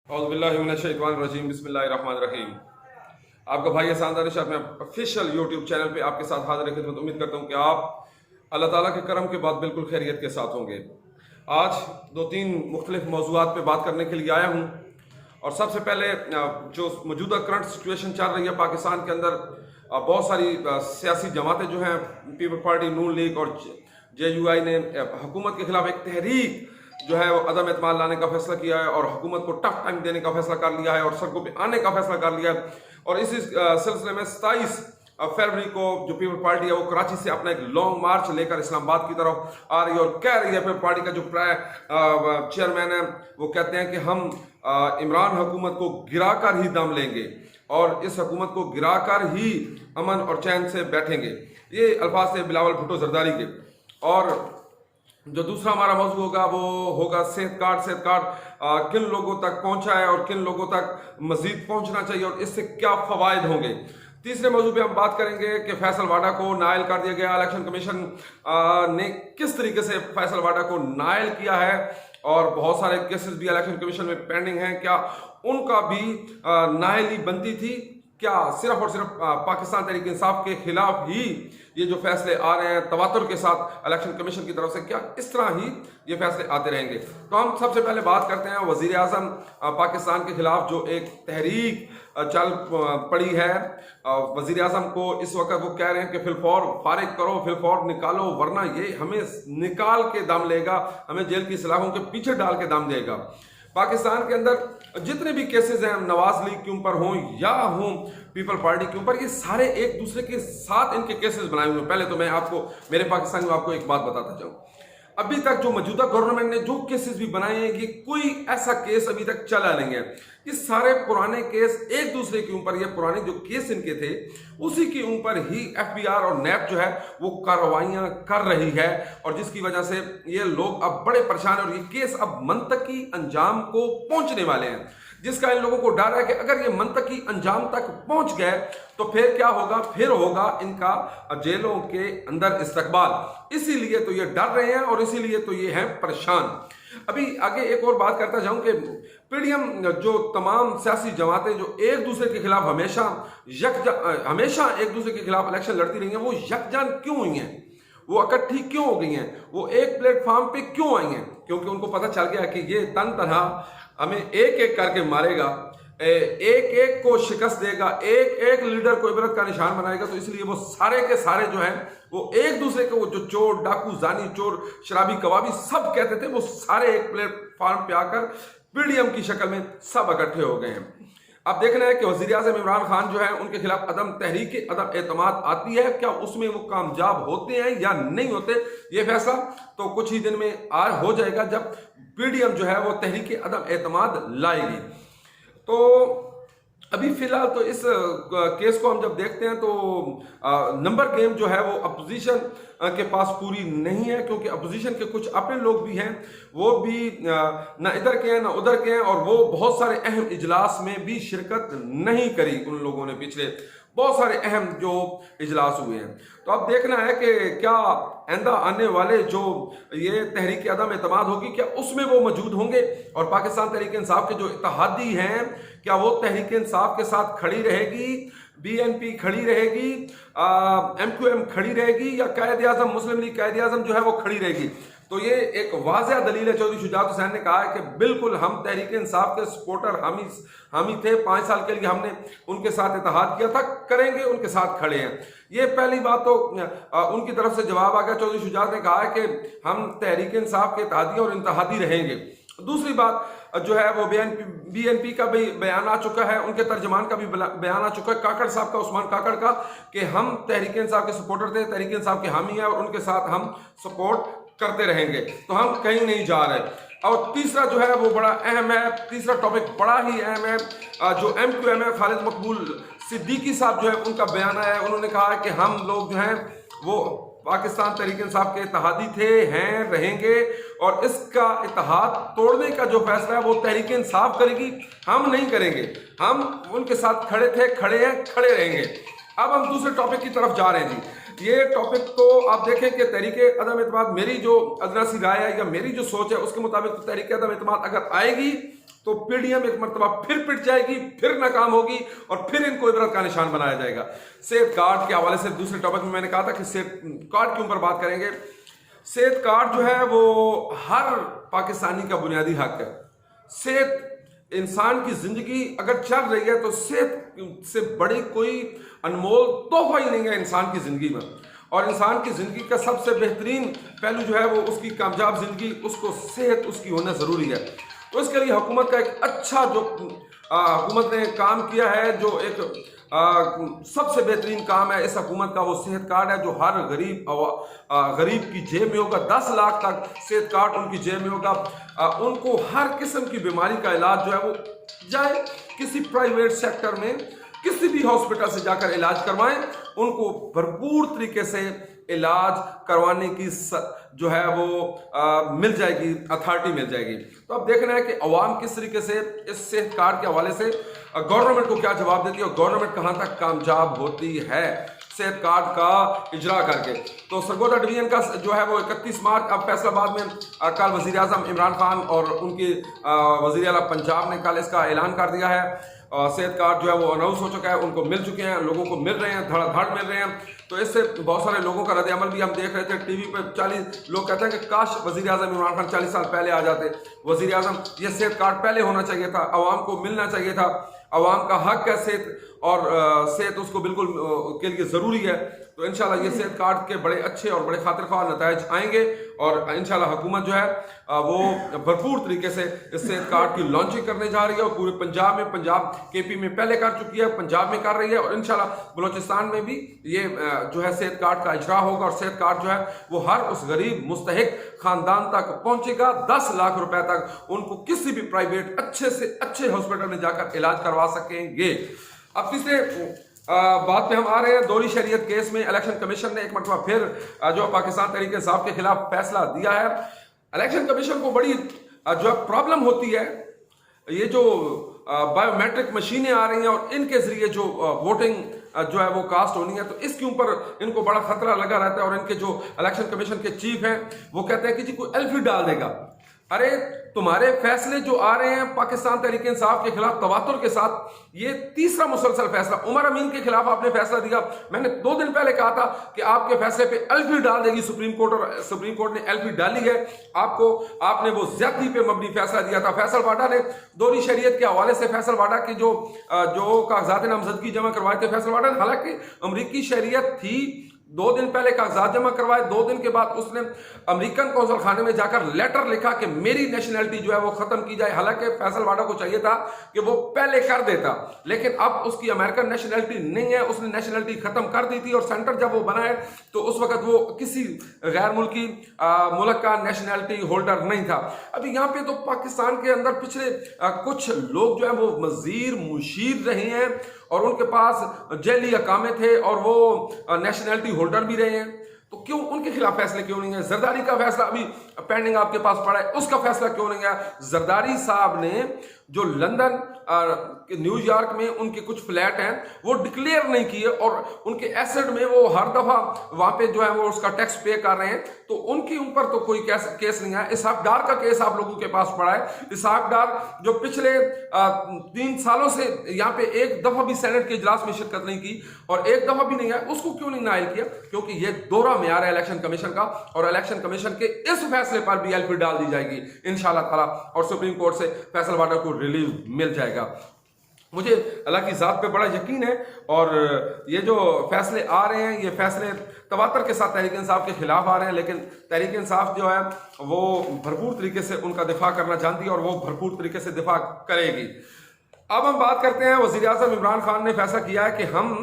औज़ुबिल्लाहिमिनश्शैतानिर्रजीम बिस्मिल्लाहिर्रहमानिर्रहीम। आपका भाई एहसान दानिश अपने ऑफिशियल यूट्यूब चैनल पे आपके साथ हाजिर है खिदमत। उम्मीद करता हूँ कि आप अल्लाह ताला के करम के बाद बिल्कुल खैरियत के साथ होंगे। आज दो तीन मुख्तलिफ मौज़ूआत पे बात करने के लिए आया हूँ और सबसे पहले जो मौजूदा करंट सिचुएशन चल रही है पाकिस्तान के अंदर, बहुत सारी सियासी जमातें जो हैं, पीपल पार्टी, नून लीग और JUI ने हुकूमत के खिलाफ एक तहरीक जो है वो अदम एतमाद लाने का फैसला किया है और हुकूमत को टफ टाइम देने का फैसला कर लिया है और सड़कों पे आने का फैसला कर लिया है। और इसी सिलसिले में 27 फरवरी को जो पीपल पार्टी है वो कराची से अपना एक लॉन्ग मार्च लेकर इस्लामाबाद की तरफ आ रही है और कह रही है, पीपल पार्टी का जो चेयरमैन है वो कहते हैं कि हम इमरान हुकूमत को गिरा कर ही दम लेंगे और इस हुकूमत को गिरा कर ही अमन और चैन से बैठेंगे। ये अल्फाज थे बिलावल भुट्टो जरदारी के। और जो दूसरा हमारा मौजू होगा वो होगा सेहत कार्ड किन लोगों तक पहुंचा है और किन लोगों तक मजीद पहुंचना चाहिए और इससे क्या फ़वाइद होंगे। तीसरे मौजू पे हम बात करेंगे कि फैसल वाडा को नायल कर दिया गया। इलेक्शन कमीशन ने किस तरीके से फैसल वाडा को नायल किया है और बहुत सारे केसेस भी इलेक्शन कमीशन में पेंडिंग हैं, क्या उनका भी नायली बनती थी? क्या सिर्फ और सिर्फ पाकिस्तान तहरीक इंसाफ के खिलाफ ही ये जो फैसले आ रहे हैं तवातुर के साथ इलेक्शन कमीशन की तरफ से, क्या इस तरह ही ये फैसले आते रहेंगे? तो हम सबसे पहले बात करते हैं वजीर आज़म पाकिस्तान के खिलाफ जो एक तहरीक चल पड़ी है। वजीर आज़म को इस वक्त वो कह रहे हैं कि फिलफौर फारिग करो, फिलफौर निकालो, वरना ये हमें निकाल के दम लेगा, हमें जेल की सलाखों के पीछे डाल के दम देगा। पाकिस्तान के अंदर जितने भी केसेस हैं, नवाज लीग के ऊपर हों या हों पीपल पार्टी के ऊपर, ये सारे एक दूसरे के साथ इनके केसेस बनाए हुए हैं। पहले तो मैं आपको मेरे पाकिस्तान में आपको एक बात बताता जाऊं, अभी तक जो मौजूदा गवर्नमेंट ने जो केसेस भी बनाए हैं, ये कोई ऐसा केस अभी तक चला नहीं है। ये सारे पुराने केस एक दूसरे के ऊपर, ये पुराने जो केस इनके थे उसी के ऊपर ही FBI और NAP जो है वो कार्रवाइयां कर रही है और जिसकी वजह से ये लोग अब बड़े परेशान हैं और ये केस अब मंतकी अंजाम को पहुंचने वाले हैं, जिसका इन लोगों को डर है कि अगर ये मंतकी अंजाम तक पहुंच गए तो फिर क्या होगा? फिर होगा इनका जेलों के अंदर इस्तकबाल। इसीलिए तो ये डर रहे हैं और इसीलिए तो ये हैं परेशान। अभी आगे एक और बात करता जाऊं कि PDM जो तमाम सियासी जमातें जो एक दूसरे के खिलाफ हमेशा एक दूसरे के खिलाफ इलेक्शन लड़ती रही हैं, वो यकजान क्यों हुई हैं? वो इकट्ठी क्यों हो गई हैं? वो एक प्लेटफॉर्म पे क्यों आई हैं? क्योंकि उनको पता चल गया कि ये तन तनहा हमें एक एक करके मारेगा, एक एक को शिकस्त देगा, एक एक लीडर को इबरत का निशान बनाएगा। तो इसलिए वो सारे के सारे जो हैं वो एक दूसरे को, वो जो चोर, डाकू, जानी, चोर, शराबी, कबाबी सब कहते थे, वो सारे एक प्लेटफॉर्म पे आकर PDM की शक्ल में सब इकट्ठे हो गए हैं। अब देखना है कि वज़ीर आज़म इमरान खान जो है उनके खिलाफ अदम एतमाद आती है, क्या उसमें वो कामयाब होते हैं या नहीं होते? ये फैसला तो कुछ ही दिन में हो जाएगा जब PDM जो है वो तहरीक अदम एतमाद लाएगी। तो अभी फिलहाल तो इस केस को हम जब देखते हैं तो नंबर गेम जो है वो अपोजिशन के पास पूरी नहीं है, क्योंकि अपोजिशन के कुछ अपने लोग भी हैं, वो भी ना इधर के हैं ना उधर के हैं और वो बहुत सारे अहम इजलास में भी शिरकत नहीं करी। उन लोगों ने पिछले बहुत सारे अहम जो इजलास हुए हैं। तो अब देखना है कि क्या आइंदा आने वाले जो ये तहरीक अदम एतमाद होगी, क्या उसमें वो मौजूद होंगे और पाकिस्तान तहरीक इंसाफ के जो इत्तेहादी हैं, क्या वो तहरीक इंसाफ के साथ खड़ी रहेगी, BNP खड़ी रहेगी, MQM खड़ी रहेगी, या कायद आज़म मुस्लिम लीग कायद आज़म जो है वो खड़ी रहेगी? तो ये एक वाज़ेह दलील है। चौधरी शुजात हुसैन ने कहा है कि बिल्कुल हम तहरीक इंसाफ के सपोर्टर हम ही थे, 5 साल के लिए हमने उनके साथ इत्तेहाद किया था, करेंगे, उनके साथ खड़े हैं। ये पहली बात तो उनकी तरफ से जवाब आ गया। चौधरी शुजात ने कहा है कि हम तहरीक इंसाफ के इत्तेहादी और इत्तेहादी रहेंगे। दूसरी बात जो है वो BNP का भी बयान आ चुका है, उनके तर्जमान का भी बयान आ चुका है, काकड़ साहब का, उस्मान काकड़ का, कि हम तहरीक इंसाफ के सपोर्टर थे, तहरीक इंसाफ के हामी हैं और उनके साथ हम सपोर्ट करते रहेंगे, तो हम कहीं नहीं जा रहे। और तीसरा जो है वो बड़ा अहम है, तीसरा टॉपिक बड़ा ही अहम है, जो MQM है, खालिद मकबूल सिद्दीकी साहब जो है उनका बयान आया है। उन्होंने कहा है कि हम लोग जो हैं वो पाकिस्तान तहरीक इंसाफ के इत्तेहादी थे, हैं, रहेंगे और इसका इत्तेहाद तोड़ने का जो फैसला है वो तहरीक इंसाफ करेगी, हम नहीं करेंगे। हम उनके साथ खड़े थे, खड़े हैं, खड़े रहेंगे। अब हम दूसरे टॉपिक की तरफ जा रहे हैं जी। یہ ٹاپک تو آپ دیکھیں کہ تحریک عدم اعتماد، میری جو ادنا سی رائے ہے یا میری جو سوچ ہے اس کے مطابق تو تحریک عدم اعتماد اگر آئے گی تو پی ڈی ایم ایک مرتبہ پھر پٹ جائے گی، پھر ناکام ہوگی اور پھر ان کو عبرت کا نشان بنایا جائے گا۔ صحت کارڈ کے حوالے سے دوسرے ٹاپک میں نے کہا تھا کہ صحت کارڈ کے اوپر بات کریں گے۔ صحت کارڈ جو ہے وہ ہر پاکستانی کا بنیادی حق ہے۔ صحت انسان کی زندگی اگر چل رہی ہے تو صحت سے بڑی کوئی انمول تحفہ ہی نہیں ہے انسان کی زندگی میں، اور انسان کی زندگی کا سب سے بہترین پہلو جو ہے وہ اس کی کامیاب زندگی، اس کو صحت اس کی ہونا ضروری ہے۔ تو اس کے لیے حکومت کا ایک اچھا جو حکومت نے کام کیا ہے، جو ایک سب سے بہترین کام ہے اس حکومت کا، وہ صحت کارڈ ہے، جو ہر غریب کی جیب میں ہوگا۔ 10 لاکھ تک صحت کارڈ ان کی جیب میں ہوگا۔ ان کو ہر قسم کی بیماری کا علاج جو ہے وہ جائے کسی پرائیویٹ سیکٹر میں کسی بھی ہاسپٹل سے جا کر علاج کروائیں، ان کو بھرپور طریقے سے علاج کروانے کی جو ہے وہ مل جائے گی، اتھارٹی مل جائے گی۔ تو اب دیکھنا ہے کہ عوام کس طریقے سے اس صحت کارڈ کے حوالے سے گورنمنٹ کو کیا جواب دیتی ہے اور گورنمنٹ کہاں تک کامیاب ہوتی ہے صحت کارڈ کا اجرا کر کے۔ تو سرگودا ڈویژن کا جو ہے وہ 31 مارچ اب فیصل آباد میں کل وزیر اعظم عمران خان اور ان کے وزیر اعلیٰ پنجاب نے کل اس کا اعلان کر دیا ہے۔ صحت کارڈ جو ہے وہ اناؤنس ہو چکا ہے، ان کو مل چکے ہیں، لوگوں کو مل رہے ہیں، دھڑ دھڑ مل رہے ہیں۔ تو اس سے بہت سارے لوگوں کا رد عمل بھی ہم دیکھ رہے تھے ٹی وی پہ۔ 40 لوگ کہتے ہیں کہ کاش وزیر اعظم عمران خان 40 سال پہلے آ جاتے۔ وزیر اعظم یہ صحت کارڈ پہلے ہونا چاہیے تھا، عوام کو ملنا چاہیے تھا، عوام کا حق ہے صحت، اور صحت اس کو بالکل کے لیے ضروری ہے۔ تو انشاءاللہ یہ صحت کارڈ کے بڑے اچھے اور بڑے خاطر خواہ نتائج آئیں گے، اور انشاءاللہ حکومت جو ہے وہ بھرپور طریقے سے اس صحت کارڈ کی لانچنگ کرنے جا رہی ہے، اور پورے پنجاب میں، پنجاب کے پی میں پہلے کر چکی ہے، پنجاب میں کر رہی ہے، اور انشاءاللہ بلوچستان میں بھی یہ جو ہے صحت کارڈ کا اجرا ہوگا، اور صحت کارڈ جو ہے وہ ہر اس غریب مستحق خاندان تک پہنچے گا۔ 10 لاکھ روپے تک ان کو کسی بھی پرائیویٹ اچھے سے اچھے ہاسپٹل میں جا کر علاج کروا سکیں گے۔ اب تیسرے بات پہ ہم آ رہے ہیں۔ دوہری شریعت کیس میں الیکشن کمیشن نے ایک مرتبہ پھر جو پاکستان تحریک انصاف کے خلاف فیصلہ دیا ہے۔ الیکشن کمیشن کو بڑی جو پرابلم ہوتی ہے، یہ جو بایو میٹرک مشینیں آ رہی ہیں اور ان کے ذریعے جو ووٹنگ جو ہے وہ کاسٹ ہونی ہے، تو اس کے اوپر ان کو بڑا خطرہ لگا رہتا ہے، اور ان کے جو الیکشن کمیشن کے چیف ہیں وہ کہتے ہیں کہ جی کوئی ایلفی ڈال دے گا۔ ارے تمہارے فیصلے جو آ رہے ہیں پاکستان تحریک انصاف کے خلاف تواتر کے ساتھ، یہ تیسرا مسلسل فیصلہ، عمر امین کے خلاف آپ نے فیصلہ دیا، میں نے 2 دن پہلے کہا تھا کہ آپ کے فیصلے پہ ایلفی ڈال دے گی سپریم کورٹ، اور سپریم کورٹ نے ایلفی ڈالی ہے آپ نے وہ زیادتی پہ مبنی فیصلہ دیا تھا۔ فیصل واڈا نے دوہری شریعت کے حوالے سے فیصل واڈا کی جو کاغذات نامزدگی جمع کروائے تھے فیصل واڈا نے، حالانکہ امریکی شریعت تھی، 2 دن پہلے کاغذات جمع کروائے، 2 دن کے بعد اس نے امریکن قونصل خانے میں جا کر لیٹر لکھا کہ میری نیشنلٹی جو ہے وہ ختم کی جائے، حالانکہ فیصل واڈا کو چاہیے تھا کہ وہ پہلے کر دیتا، لیکن اب اس کی امریکن نیشنلٹی نہیں ہے، اس نے نیشنلٹی ختم کر دی تھی، اور سینٹر جب وہ بنا ہے تو اس وقت وہ کسی غیر ملکی ملک کا نیشنلٹی ہولڈر نہیں تھا۔ ابھی یہاں پہ تو پاکستان کے اندر پچھلے کچھ لوگ جو ہیں وہ وزیر مشیر رہے ہیں، اور ان کے پاس جیلی اقامے تھے، اور وہ نیشنلٹی ہولڈر بھی رہے ہیں، تو کیوں ان کے خلاف فیصلے کیوں نہیں ہے؟ زرداری کا فیصلہ ابھی پینڈنگ آپ کے پاس پڑا ہے، اس کا فیصلہ کیوں نہیں ہے؟ زرداری صاحب نے جو لندن نیو یارک میں ان کے کچھ فلیٹ ہیں وہ ڈکلیئر نہیں کیے، اور ان کے ایسڈ میں وہ ہر دفعہ وہاں پہ جو ہے وہ اس کا ٹیکس پے کر رہے ہیں، تو ان کے اوپر تو کوئی کیس نہیں ہے۔ اسحاق ڈار کا کیس آپ لوگوں کے پاس پڑا ہے۔ اسحاق ڈار جو پچھلے 3 سالوں سے یہاں پہ ایک دفعہ بھی سینٹ کے اجلاس میں شرکت نہیں کی، اور ایک دفعہ بھی نہیں ہے، اس کو کیوں نہیں نائل کیا؟ کیونکہ یہ دوہرا معیار ہے الیکشن کمیشن کا، اور الیکشن کمیشن کے اس فیصلے پر بھی ایلفی ڈال دی جائے گی انشاءاللہ تعالی، اور سپریم کورٹ سے فیصل واڈا کو ریلیف مل جائے گا۔ مجھے اللہ کی ذات پہ بڑا یقین ہے، اور یہ جو فیصلے آ رہے ہیں یہ فیصلے تواتر کے ساتھ تحریک انصاف کے خلاف آ رہے ہیں، لیکن تحریک انصاف جو ہے وہ بھرپور طریقے سے ان کا دفاع کرنا جانتی ہے، اور وہ بھرپور طریقے سے دفاع کرے گی۔ اب ہم بات کرتے ہیں، وزیر اعظم عمران خان نے فیصلہ کیا ہے کہ ہم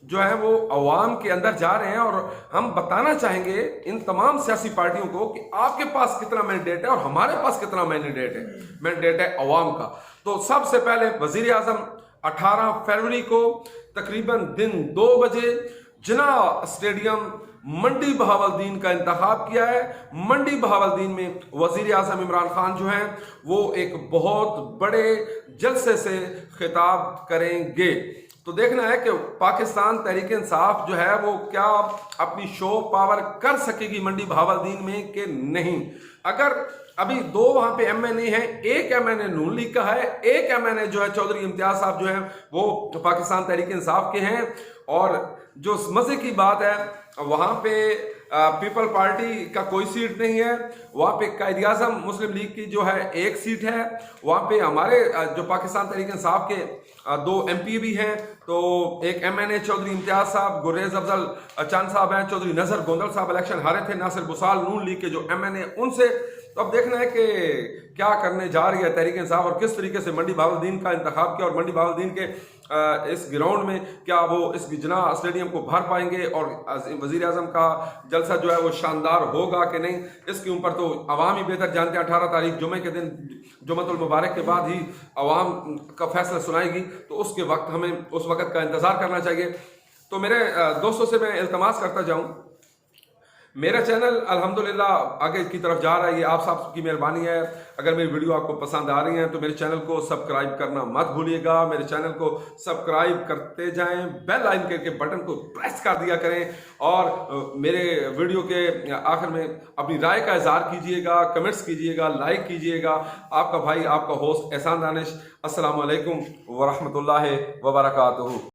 جو ہے وہ عوام کے اندر جا رہے ہیں، اور ہم بتانا چاہیں گے ان تمام سیاسی پارٹیوں کو کہ آپ کے پاس کتنا مینڈیٹ ہے اور ہمارے پاس کتنا مینڈیٹ ہے عوام کا۔ تو سب سے پہلے وزیر اعظم 18 فروری کو تقریباً دن 2 بجے جناح اسٹیڈیم منڈی بہاولدین کا انتخاب کیا ہے۔ منڈی بہاولدین میں وزیر اعظم عمران خان جو ہیں وہ ایک بہت بڑے جلسے سے خطاب کریں گے۔ तो देखना है कि पाकिस्तान तहरीक इंसाफ जो है वो क्या अपनी शो पावर कर सकेगी मंडी बहावलदीन में कि नहीं। अगर अभी दो वहां पे एमएनए हैं, एक एमएनए नून लीग का है, एक एमएनए जो है चौधरी इम्तियाज साहब जो है वो पाकिस्तान तहरीक इंसाफ के हैं। और जो मजे की बात है वहां पे पीपल पार्टी का कोई सीट नहीं है, वहाँ पे कायद आज़म मुस्लिम लीग की जो है एक सीट है, वहाँ पे हमारे जो पाकिस्तान तहरीक इंसाफ के दो एमपी भी हैं। तो एक एमएनए चौधरी इम्तियाज साहब, गुरेज अफजल चंद साहब हैं, चौधरी नजर गोंदल साहब इलेक्शन हारे थे, नासिर बुसाल नून लीग के जो एमएनए उनसे। तो अब देखना है कि क्या करने जा रही है तहरीक इंसाफ और किस तरीके से मंडी बहावलदीन का इंतखाब किया और मंडी बहावलदीन के इस ग्राउंड में क्या वो इस जिना स्टेडियम को भर पाएंगे और वजीर आजम का जलसा जो है वो शानदार होगा कि नहीं, इसके ऊपर तो अवाम ही बेहतर जानते हैं। 18 तारीख जुमे के दिन जुमतुल मुबारक के बाद ही अवाम का फैसला सुनाएगी, तो उसके वक्त हमें उस वक्त का इंतज़ार करना चाहिए। तो मेरे दोस्तों से मैं इल्तमास करता जाऊँ, मेरा चैनल अल्हम्दुलिल्लाह आगे की तरफ जा रहा है, ये आप सब की मेहरबानी है। अगर मेरी वीडियो आपको पसंद आ रही है तो मेरे चैनल को सब्सक्राइब करना मत भूलिएगा। मेरे चैनल को सब्सक्राइब करते जाएं, बेल आइकन के बटन को प्रेस कर दिया करें और मेरे वीडियो के आखिर में अपनी राय का इजहार कीजिएगा, कमेंट्स कीजिएगा, लाइक कीजिएगा। आपका भाई, आपका होस्ट एहसान दानिश। अस्सलामु अलैकुम व रहमतुल्लाहि व बरकातुहू।